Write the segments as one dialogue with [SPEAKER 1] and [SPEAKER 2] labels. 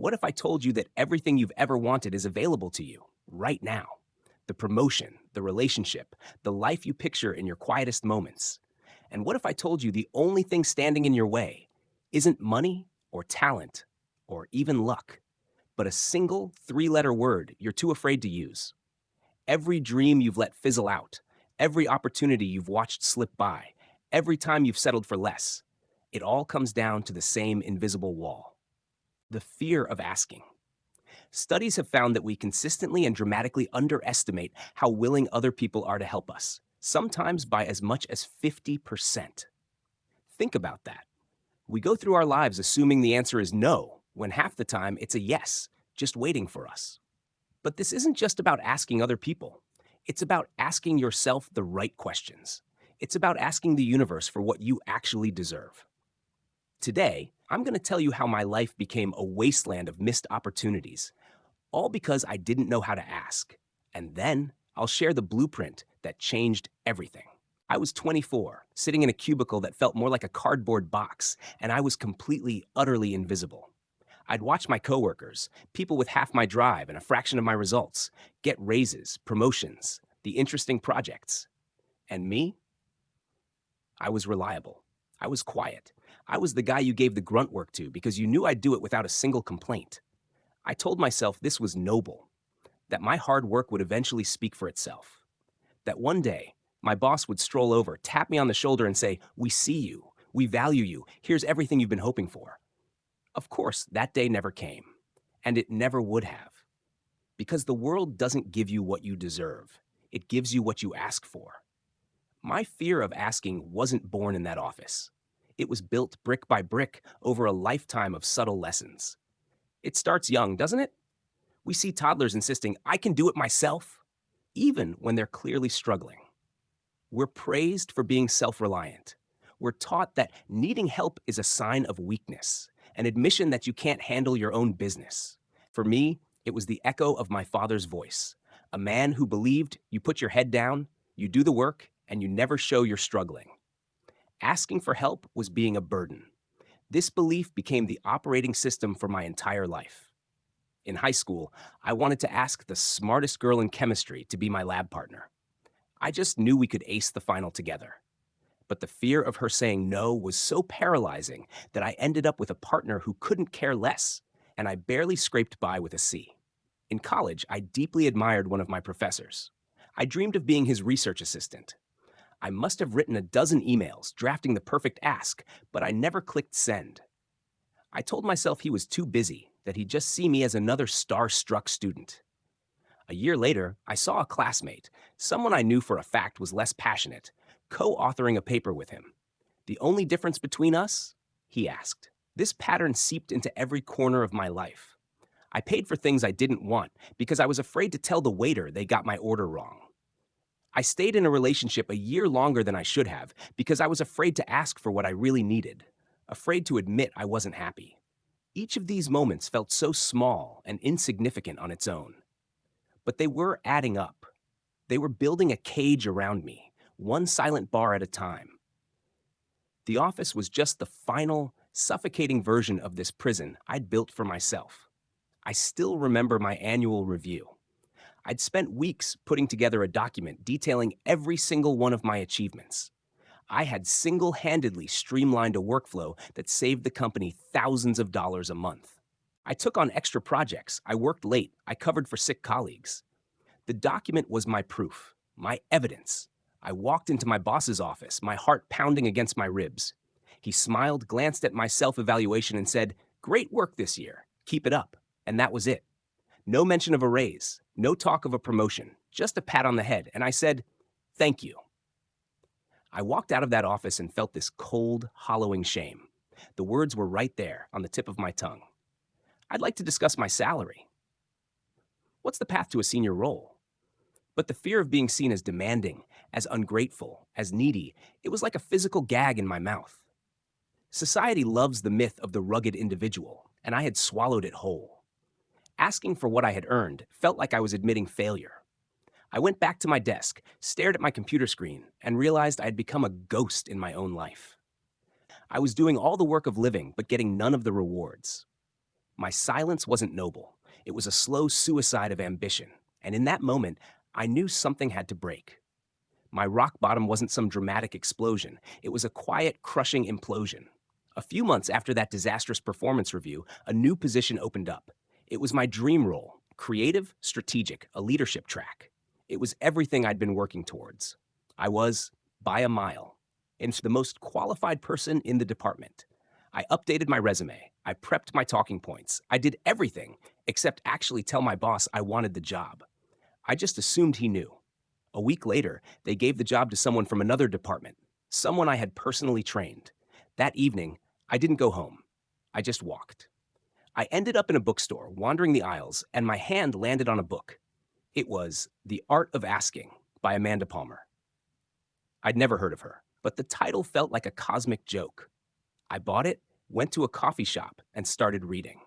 [SPEAKER 1] What if I told you that everything you've ever wanted is available to you right now? The promotion, the relationship, the life you picture in your quietest moments. And what if I told you the only thing standing in your way isn't money or talent or even luck, but a single three-letter word you're too afraid to use? Every dream you've let fizzle out, every opportunity you've watched slip by, every time you've settled for less, it all comes down to the same invisible wall: the fear of asking. Studies have found that we consistently and dramatically underestimate how willing other people are to help us, sometimes by as much as 50%. Think about that. We go through our lives assuming the answer is no, when half the time it's a yes, just waiting for us. But this isn't just about asking other people. It's about asking yourself the right questions. It's about asking the universe for what you actually deserve. Today, I'm going to tell you how my life became a wasteland of missed opportunities, all because I didn't know how to ask. And then I'll share the blueprint that changed everything. I was 24, sitting in a cubicle that felt more like a cardboard box, and I was completely, utterly invisible. I'd watch my coworkers, people with half my drive and a fraction of my results, get raises, promotions, the interesting projects. And me? I was reliable. I was quiet. I was the guy you gave the grunt work to because you knew I'd do it without a single complaint. I told myself this was noble, that my hard work would eventually speak for itself, that one day my boss would stroll over, tap me on the shoulder, and say, "We see you. We value you. Here's everything you've been hoping for." Of course, that day never came, and it never would have, because the world doesn't give you what you deserve. It gives you what you ask for. My fear of asking wasn't born in that office. It was built brick by brick over a lifetime of subtle lessons. It starts young, doesn't it? We see toddlers insisting, "I can do it myself," even when they're clearly struggling. We're praised for being self-reliant. We're taught that needing help is a sign of weakness, an admission that you can't handle your own business. For me, it was the echo of my father's voice, a man who believed you put your head down, you do the work, and you never show you're struggling. Asking for help was being a burden. This belief became the operating system for my entire life. In high school, I wanted to ask the smartest girl in chemistry to be my lab partner. I just knew we could ace the final together. But the fear of her saying no was so paralyzing that I ended up with a partner who couldn't care less, and I barely scraped by with a C. In college, I deeply admired one of my professors. I dreamed of being his research assistant. I must have written a dozen emails drafting the perfect ask, but I never clicked send. I told myself he was too busy, that he'd just see me as another star-struck student. A year later, I saw a classmate, someone I knew for a fact was less passionate, co-authoring a paper with him. "The only difference between us?" he asked. This pattern seeped into every corner of my life. I paid for things I didn't want because I was afraid to tell the waiter they got my order wrong. I stayed in a relationship a year longer than I should have because I was afraid to ask for what I really needed, afraid to admit I wasn't happy. Each of these moments felt so small and insignificant on its own. But they were adding up. They were building a cage around me, one silent bar at a time. The office was just the final, suffocating version of this prison I'd built for myself. I still remember my annual review. I'd spent weeks putting together a document detailing every single one of my achievements. I had single-handedly streamlined a workflow that saved the company thousands of dollars a month. I took on extra projects, I worked late, I covered for sick colleagues. The document was my proof, my evidence. I walked into my boss's office, my heart pounding against my ribs. He smiled, glanced at my self-evaluation, and said, "Great work this year. Keep it up." And that was it. No mention of a raise, no talk of a promotion, just a pat on the head, and I said, "Thank you." I walked out of that office and felt this cold, hollowing shame. The words were right there, on the tip of my tongue. I'd like to discuss my salary. What's the path to a senior role? But the fear of being seen as demanding, as ungrateful, as needy, it was like a physical gag in my mouth. Society loves the myth of the rugged individual, and I had swallowed it whole. Asking for what I had earned felt like I was admitting failure. I went back to my desk, stared at my computer screen, and realized I had become a ghost in my own life. I was doing all the work of living, but getting none of the rewards. My silence wasn't noble. It was a slow suicide of ambition. And in that moment, I knew something had to break. My rock bottom wasn't some dramatic explosion. It was a quiet, crushing implosion. A few months after that disastrous performance review, a new position opened up. It was my dream role, creative, strategic, a leadership track. It was everything I'd been working towards. I was, by a mile, the most qualified person in the department. I updated my resume. I prepped my talking points. I did everything except actually tell my boss I wanted the job. I just assumed he knew. A week later, they gave the job to someone from another department, someone I had personally trained. That evening, I didn't go home. I just walked. I ended up in a bookstore, wandering the aisles, and my hand landed on a book. It was The Art of Asking by Amanda Palmer. I'd never heard of her, but the title felt like a cosmic joke. I bought it, went to a coffee shop, and started reading.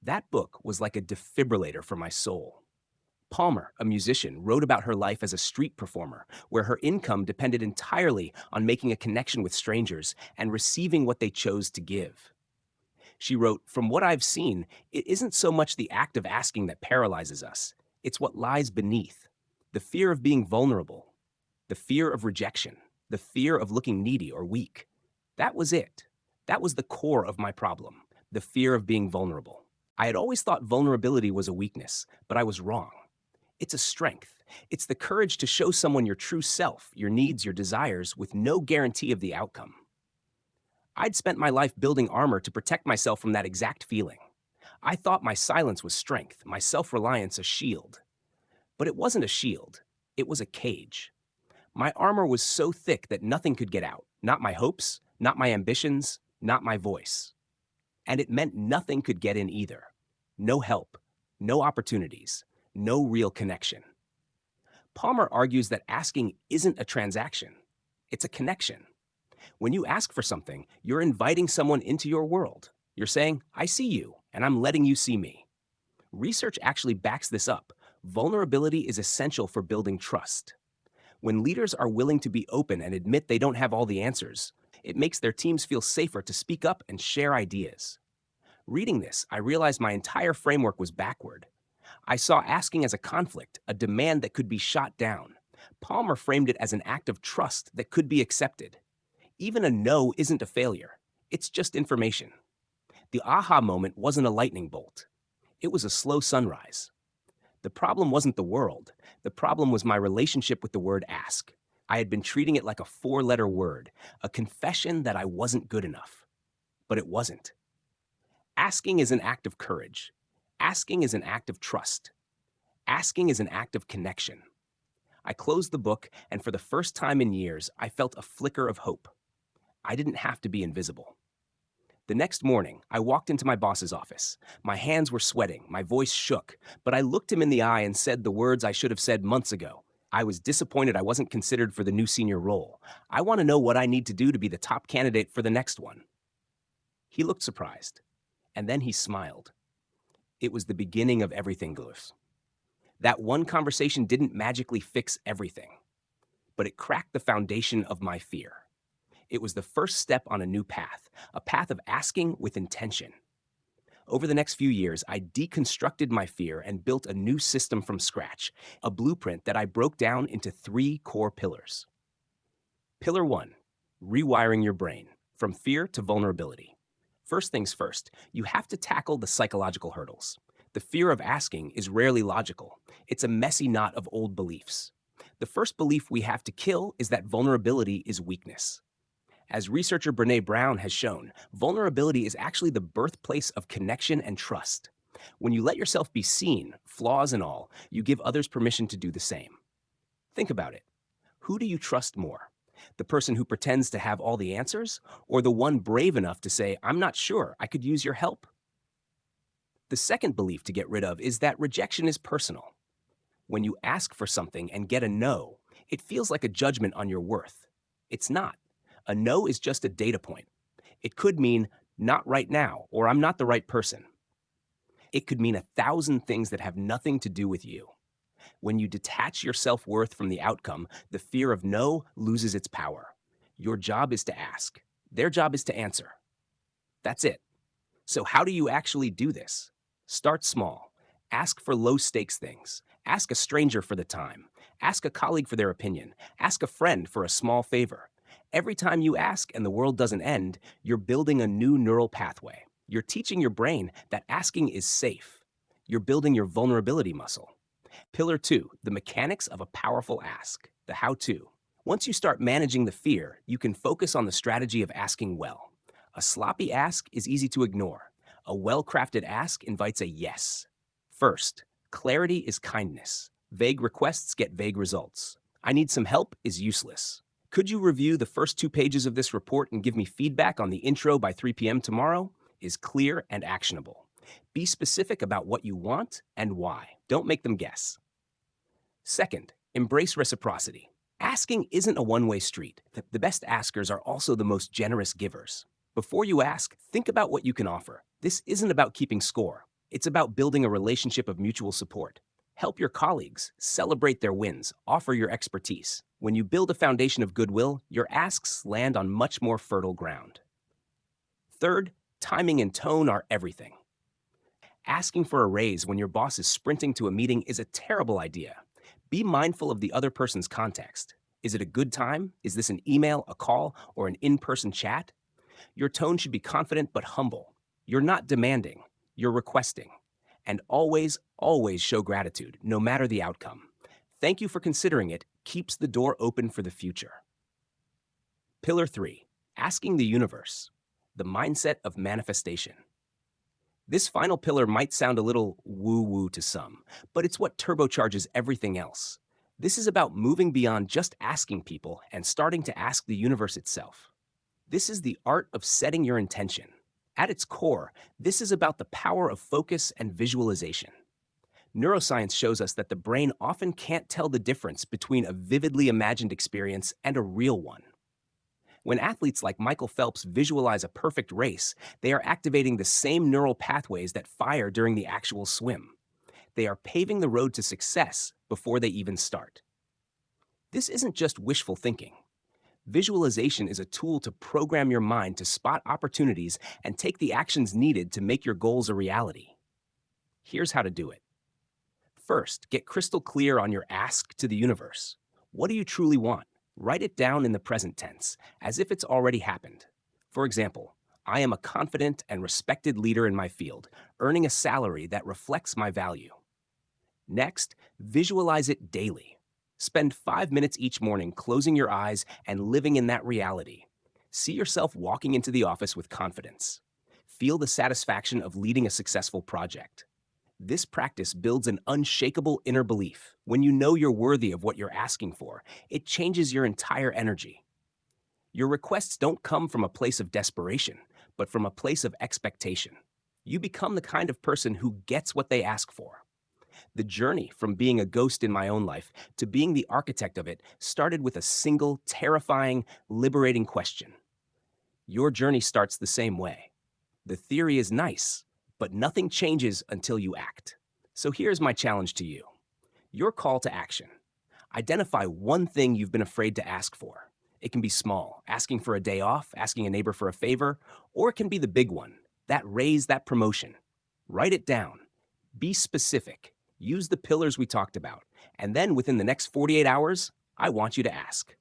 [SPEAKER 1] That book was like a defibrillator for my soul. Palmer, a musician, wrote about her life as a street performer, where her income depended entirely on making a connection with strangers and receiving what they chose to give. She wrote, "From what I've seen, it isn't so much the act of asking that paralyzes us. It's what lies beneath. The fear of being vulnerable, the fear of rejection, the fear of looking needy or weak. That was it. That was the core of my problem, the fear of being vulnerable. I had always thought vulnerability was a weakness, but I was wrong. It's a strength. It's the courage to show someone your true self, your needs, your desires, with no guarantee of the outcome. I'd spent my life building armor to protect myself from that exact feeling. I thought my silence was strength, my self-reliance a shield. But it wasn't a shield. It was a cage. My armor was so thick that nothing could get out. Not my hopes, not my ambitions, not my voice. And it meant nothing could get in either. No help, no opportunities, no real connection. Palmer argues that asking isn't a transaction. It's a connection. When you ask for something, you're inviting someone into your world. You're saying, I see you, and I'm letting you see me. Research actually backs this up. Vulnerability is essential for building trust. When leaders are willing to be open and admit they don't have all the answers, it makes their teams feel safer to speak up and share ideas. Reading this, I realized my entire framework was backward. I saw asking as a conflict, a demand that could be shot down. Palmer framed it as an act of trust that could be accepted. Even a no isn't a failure. It's just information. The aha moment wasn't a lightning bolt. It was a slow sunrise. The problem wasn't the world. The problem was my relationship with the word ask. I had been treating it like a four-letter word, a confession that I wasn't good enough. But it wasn't. Asking is an act of courage. Asking is an act of trust. Asking is an act of connection. I closed the book, and for the first time in years, I felt a flicker of hope. I didn't have to be invisible. The next morning, I walked into my boss's office. My hands were sweating, my voice shook, but I looked him in the eye and said the words I should have said months ago. I was disappointed I wasn't considered for the new senior role. I want to know what I need to do to be the top candidate for the next one. He looked surprised, and then he smiled. It was the beginning of everything, Gluth. That one conversation didn't magically fix everything, but it cracked the foundation of my fear. It was the first step on a new path, a path of asking with intention. Over the next few years, I deconstructed my fear and built a new system from scratch, a blueprint that I broke down into 3 core pillars. Pillar 1, rewiring your brain, from fear to vulnerability. First things first, you have to tackle the psychological hurdles. The fear of asking is rarely logical. It's a messy knot of old beliefs. The first belief we have to kill is that vulnerability is weakness. As researcher Brené Brown has shown, vulnerability is actually the birthplace of connection and trust. When you let yourself be seen, flaws and all, you give others permission to do the same. Think about it. Who do you trust more? The person who pretends to have all the answers, or the one brave enough to say, I'm not sure, I could use your help? The second belief to get rid of is that rejection is personal. When you ask for something and get a no, it feels like a judgment on your worth. It's not. A no is just a data point. It could mean, not right now, or I'm not the right person. It could mean 1,000 things that have nothing to do with you. When you detach your self-worth from the outcome, the fear of no loses its power. Your job is to ask. Their job is to answer. That's it. So, how do you actually do this? Start small. Ask for low stakes things. Ask a stranger for the time. Ask a colleague for their opinion. Ask a friend for a small favor. Every time you ask and the world doesn't end, you're building a new neural pathway. You're teaching your brain that asking is safe. You're building your vulnerability muscle. Pillar 2, the mechanics of a powerful ask, the how to. Once you start managing the fear, you can focus on the strategy of asking well. A sloppy ask is easy to ignore. A well crafted ask invites a yes. First, clarity is kindness. Vague requests get vague results. I need some help is useless. Could you review the first 2 pages of this report and give me feedback on the intro by 3 p.m. tomorrow? Is clear and actionable. Be specific about what you want and why. Don't make them guess. Second, embrace reciprocity. Asking isn't a one-way street. The best askers are also the most generous givers. Before you ask, think about what you can offer. This isn't about keeping score. It's about building a relationship of mutual support. Help your colleagues, celebrate their wins, offer your expertise. When you build a foundation of goodwill, your asks land on much more fertile ground. Third, timing and tone are everything. Asking for a raise when your boss is sprinting to a meeting is a terrible idea. Be mindful of the other person's context. Is it a good time? Is this an email, a call, or an in-person chat? Your tone should be confident but humble. You're not demanding, you're requesting. And always, always show gratitude, no matter the outcome. Thank you for considering it keeps the door open for the future. Pillar 3, asking the universe, the mindset of manifestation. This final pillar might sound a little woo-woo to some, but it's what turbocharges everything else. This is about moving beyond just asking people and starting to ask the universe itself. This is the art of setting your intention. At its core, this is about the power of focus and visualization. Neuroscience shows us that the brain often can't tell the difference between a vividly imagined experience and a real one. When athletes like Michael Phelps visualize a perfect race, they are activating the same neural pathways that fire during the actual swim. They are paving the road to success before they even start. This isn't just wishful thinking. Visualization is a tool to program your mind to spot opportunities and take the actions needed to make your goals a reality. Here's how to do it. First, get crystal clear on your ask to the universe. What do you truly want? Write it down in the present tense, as if it's already happened. For example, I am a confident and respected leader in my field, earning a salary that reflects my value. Next, visualize it daily. Spend 5 minutes each morning closing your eyes and living in that reality. See yourself walking into the office with confidence. Feel the satisfaction of leading a successful project. This practice builds an unshakable inner belief. When you know you're worthy of what you're asking for, it changes your entire energy. Your requests don't come from a place of desperation, but from a place of expectation. You become the kind of person who gets what they ask for. The journey from being a ghost in my own life to being the architect of it started with a single, terrifying, liberating question. Your journey starts the same way. The theory is nice, but nothing changes until you act. So here's my challenge to you. Your call to action. Identify one thing you've been afraid to ask for. It can be small, asking for a day off, asking a neighbor for a favor, or it can be the big one, that raise, that promotion. Write it down. Be specific. Use the pillars we talked about. And then within the next 48 hours, I want you to ask.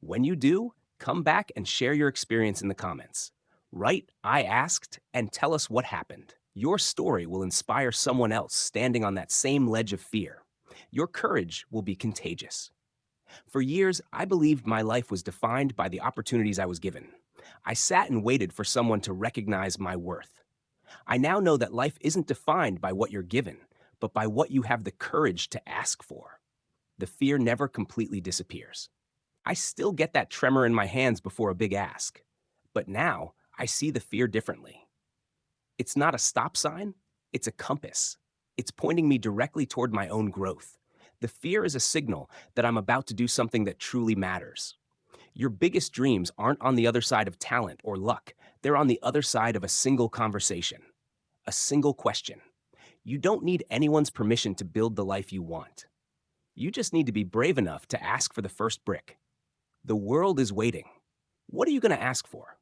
[SPEAKER 1] When you do, come back and share your experience in the comments. Write, I asked, and tell us what happened. Your story will inspire someone else standing on that same ledge of fear. Your courage will be contagious. For years, I believed my life was defined by the opportunities I was given. I sat and waited for someone to recognize my worth. I now know that life isn't defined by what you're given, but by what you have the courage to ask for. The fear never completely disappears. I still get that tremor in my hands before a big ask, but now I see the fear differently. It's not a stop sign, it's a compass. It's pointing me directly toward my own growth. The fear is a signal that I'm about to do something that truly matters. Your biggest dreams aren't on the other side of talent or luck. They're on the other side of a single conversation, a single question. You don't need anyone's permission to build the life you want. You just need to be brave enough to ask for the first brick. The world is waiting. What are you going to ask for?